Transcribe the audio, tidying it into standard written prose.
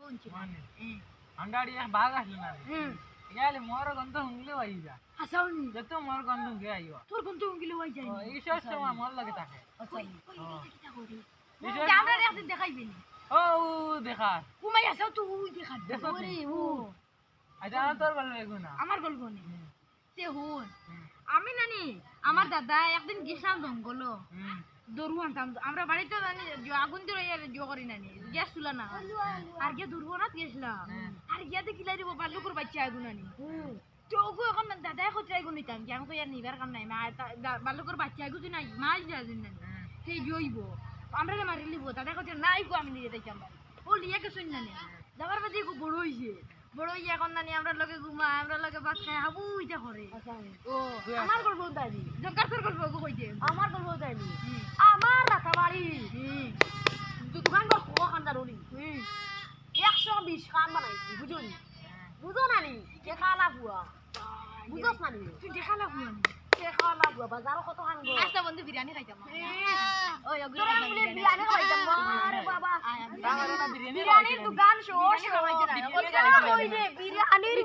কোনছি মানে আন্ডাড়ি এক বাঘ আসলো না গেলে মোর গন্ধ হুংলে হই যা হাসাউনি যত মোর গন্ধ হুঙ্গে আইব তোর কোন তো উঙ্গিলে হই যায় এই সব সময় মোর লাগে থাকে আমরা একদিন দেখাইবি নি ও দেখা ঘুমাই আসাও তো ওই দেখা দেখো ওরে তুমি? ও আচ্ছা তোর ভালো লাগবে না আমার গল্প নেই তে হুন আমি নানি আমার দাদা একদিন গেছিলাম জঙ্গল দরু আনতাম আমরা বাড়িতে জানি আগুন দিয়ে জিও করি নানি গ্যাস চুলা না আর গিয়ে দুর্ঘটনা গেছিলাম আর গিয়া দেখিলাই রে বালুকুর বাচ্চা আগুন নানি তো ওগো এখন দাদাই খোঁজ আগুন নিতাম কি আমাকে আর নিবার কাম নাই মা বালুকুর বাচ্চা আগুন নাই মাছ যা নানি সেই জইব আমরা মারি লিব দাদা খোঁজ নাই গো আমি নিয়ে যাইতাম ও লিয়া কে শুন নানি যাবার বাদে বড় হইছে বড় হইয়া এখন নানি আমরা লগে ঘুমা আমরা লগে ভাত খাই হাবু ইটা করে ও আমার গল্প দাইনি জঙ্কার তোর গল্প গো কইতে আমার গল্প দাইনি আমার রাতা বাড়ি দোকান বা খো খান্দার উনি 120 খান বানাইছি বুঝুনি বুঝো নানি কে খালা বুয়া বুঝছ নানি তুই দেখা না বুয়া কে খালা বুয়া বাজার কত খান গো আস্তা বন্ধু বিরিয়ানি খাইতাম ওই অগ্র বিরিয়ানি খাইতাম আরে বাবা বিরিয়ানির দোকান শোর বিরিয়ানির